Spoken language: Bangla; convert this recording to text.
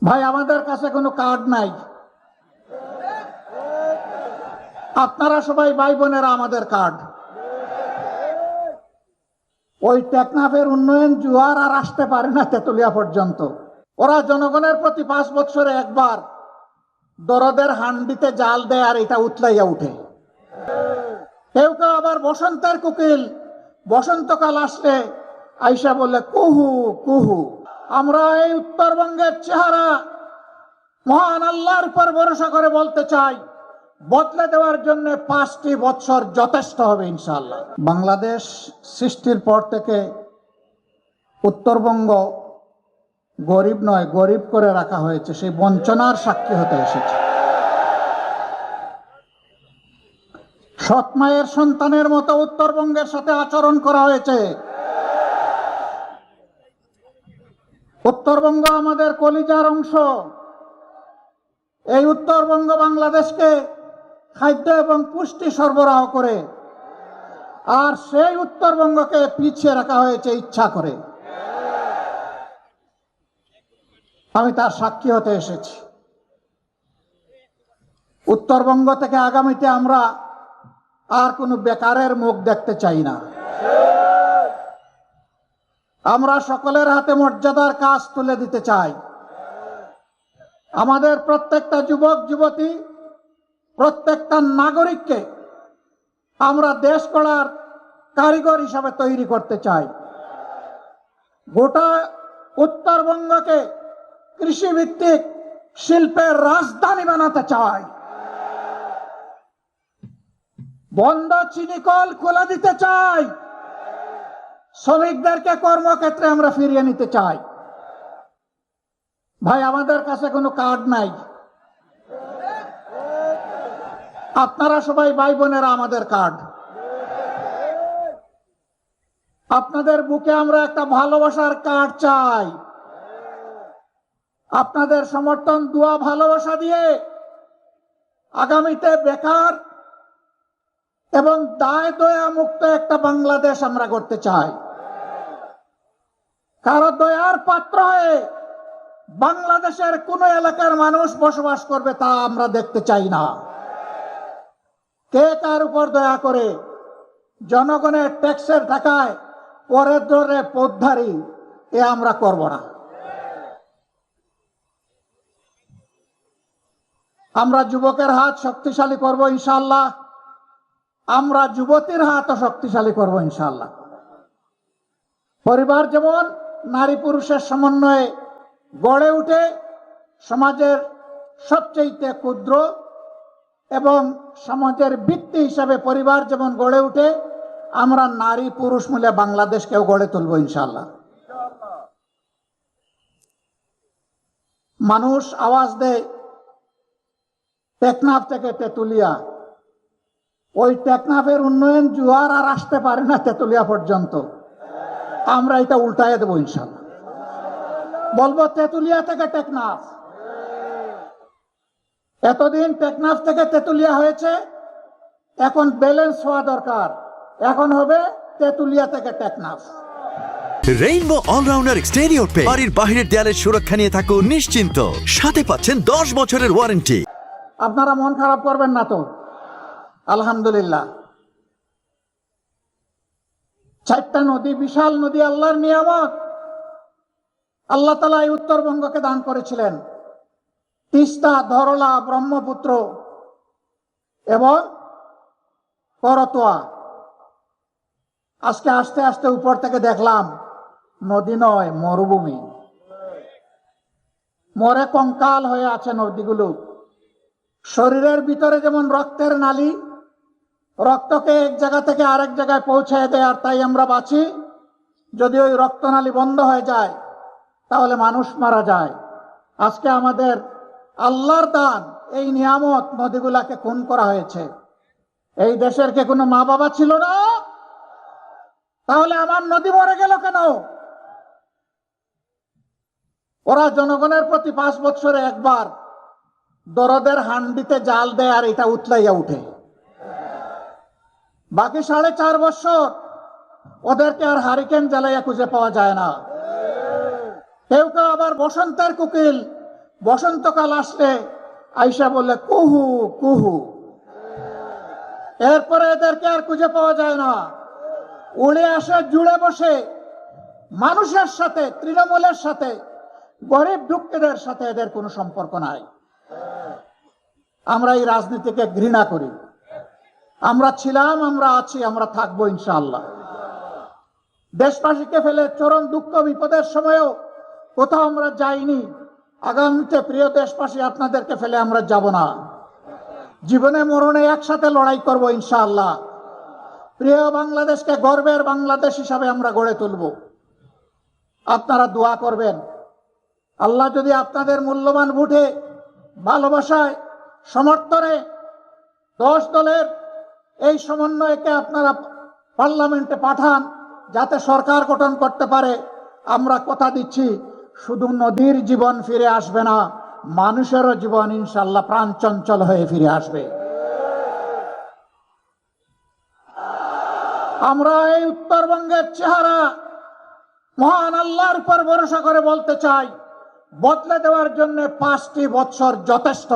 ভাই আমাদের কাছে কোনো কার্ড নাই। আপনারা সবাই ভাই বোনেরা আমাদের কার্ড। ওই টেকনাফের উন্নয়ন জোয়ার আর আসতে পারে না তেতুলিয়া পর্যন্ত। ওরা জনগণের প্রতি 5 বছরে একবার দরদের হান্ডিতে জাল দেয় আর এটা উতলাইয়া উঠে। কেউ কেউ আবার বসন্তের কোকিল, বসন্তকাল আসলে আইসা বলে কুহু কুহু। আমরা এই উত্তরবঙ্গের চেহারা মহান আল্লাহর উপর ভরসা করে বলতে চাই, বদলে দেওয়ার জন্য 5টি বছর যথেষ্ট হবে ইনশাআল্লাহ। বাংলাদেশ সৃষ্টির পর থেকে উত্তরবঙ্গ গরিব নয়, গরিব করে রাখা হয়েছে, সেই বঞ্চনার সাক্ষী হতে এসেছে। সৎ মায়ের সন্তানের মতো উত্তরবঙ্গের সাথে আচরণ করা হয়েছে। উত্তরবঙ্গ আমাদের কলিজার অংশ। এই উত্তরবঙ্গ বাংলাদেশকে খাদ্য এবং পুষ্টি সরবরাহ করে, আর সেই উত্তরবঙ্গকে পিছিয়ে রাখা হয়েছে ইচ্ছা করে। আমি তার সাক্ষী হতে এসেছি। উত্তরবঙ্গ থেকে আগামীতে আমরা আর কোনো বেকারের মুখ দেখতে চাই না। আমরা সকলের হাতে মর্যাদার কাজ তুলে দিতে চাই। আমাদের প্রত্যেকটা যুবক যুবতী, প্রত্যেকটা নাগরিককে আমরা দেশ গড়ার কারিগর হিসাবে তৈরি করতে চাই। গোটা উত্তরবঙ্গকে কৃষিভিত্তিক শিল্পের রাজধানী বানাতে চাই। বন্ধ চিনি কল খুলে দিতে চাই। শ্রমিকদেরকে কর্মক্ষেত্রে আমরা ফিরিয়ে নিতে চাই। ভাই আমাদের কাছে কোনো কার্ড নাই। আপনারা সবাই ভাই বোনেরা আমাদের কার্ড। আপনাদের বুকে আমরা একটা ভালোবাসার কার্ড চাই। আপনাদের সমর্থন, দোয়া, ভালোবাসা দিয়ে আগামীতে বেকার এবং দায় দয়া মুক্ত একটা বাংলাদেশ আমরা করতে চাই। কারো দয়ার পাত্র হয়ে বাংলাদেশের কোন এলাকার মানুষ বসবাস করবে তা আমরা দেখতে চাই না। কে কার উপর দয়া করে জনগণের ট্যাক্সের টাকায় পরের ধরে পথধারী, এ আমরা করব না। আমরা যুবকের হাত শক্তিশালী করব ইনশাআল্লাহ। আমরা যুবতীর হাতও শক্তিশালী করব ইনশাআল্লাহ। পরিবার যেমন নারী পুরুষের সমন্বয়ে গড়ে উঠে সমাজের সবচেয়ে ক্ষুদ্র এবং সমাজের ভিত্তি হিসাবে পরিবার যেমন গড়ে উঠে, আমরা নারী পুরুষ মিলে বাংলাদেশকেও গড়ে তুলব ইনশাআল্লাহ। মানুষ আওয়াজ দেয় টেকনাফ থেকে তেতুলিয়া। ওই টেকনাফের উন্নয়ন জোয়ার আর আসতে পারে না তেতুলিয়া পর্যন্ত। আমরা এটা উল্টায় দেবো ইনশাআল্লাহ। বলবো তেতুলিয়া থেকে টেকনাফ। এতদিন টেকনাফ থেকে তেতুলিয়া হয়েছে, এখন ব্যালেন্স হওয়া দরকার। এখন হবে তেতুলিয়া থেকে টেকনাফ। রেইনবো অলরাউন্ডার এক্সটেরিয়র পে বাড়ির বাহিরের দেয়ালের সুরক্ষা নিয়ে থাকুন নিশ্চিন্ত। সাথে পাচ্ছেন 10 বছরের ওয়ারেন্টি। আপনারা মন খারাপ করবেন না তো? আলহামদুলিল্লাহ। 4টা নদী, বিশাল নদী, আল্লাহর নিয়ামত। আল্লাহ তাআলা এই উত্তরবঙ্গকে দান করেছিলেন। তিস্তা, ধরলা, ব্রহ্মপুত্র এবং করতোয়া। আজকে আস্তে আস্তে উপর থেকে দেখলাম নদী নয়, মরুভূমি। মরে কঙ্কাল হয়ে আছে নদীগুলো। শরীরের ভিতরে যেমন রক্তের নালী, রক্তকে এক জায়গা থেকে আরেক জায়গায় পৌঁছায় দেয়, আর তাই আমরা বাঁচি। যদি ওই রক্তনালী বন্ধ হয়ে যায় তাহলে মানুষ মারা যায়। আজকে আমাদের আল্লাহর দান এই নিয়ামত, নদীগুলাকে খুন করা হয়েছে। এই দেশের কে কোনো মা বাবা ছিল না? তাহলে আমার নদী মরে গেল কেন? ওরা জনগণের প্রতি 5 বছরে একবার দরদের হান্ডিতে জাল দেয় আর এটা উতলাইয়া উঠে। বাকি 4.5 বছর ওদেরকে আর হারিকেন জ্বালাইয়া খুঁজে পাওয়া যায় না। কেউ কেউ আবার বসন্তের কোকিল, বসন্তকাল আসলে আইসা বলে কুহু কুহু। এরপরে এদেরকে আর খুঁজে পাওয়া যায় না। উড়ে আসে, জুড়ে বসে মানুষের সাথে, তৃণমূলের সাথে, গরিব দুঃখীদের সাথে এদের কোনো সম্পর্ক নাই। আমরা এই রাজনীতিকে ঘৃণা করি। আমরা ছিলাম, আমরা আছি, আমরা থাকবো ইনশাআল্লাহ। দেশবাসীকে ফেলে চরম দুঃখ বিপদের সময়ও কোথাও আমরা যাইনি। আগামীতে প্রিয় দেশবাসী, আপনাদেরকে ফেলে আমরা যাব না। জীবনে মরণে একসাথে লড়াই করব ইনশাআল্লাহ। প্রিয় বাংলাদেশকে গর্বের বাংলাদেশ হিসাবে আমরা গড়ে তুলব। আপনারা দোয়া করবেন। আল্লাহ যদি আপনাদের মূল্যবান ভোটে, ভালোবাসায়, সমর্থনে 10 দলের এই সমন্বয়কে আপনারা পার্লামেন্টে পাঠান, যাতে সরকার গঠন করতে পারে, আমরা কথা দিচ্ছি শুধু নদীর জীবন ফিরে আসবে না, মানুষেরও জীবন ইনশাআল্লাহ প্রাণ চঞ্চল হয়ে ফিরে আসবে। আমরা এই উত্তরবঙ্গের চেহারা মহান আল্লাহর উপর ভরসা করে বলতে চাই, বদলে দেওয়ার জন্য 5টি বছর যথেষ্ট।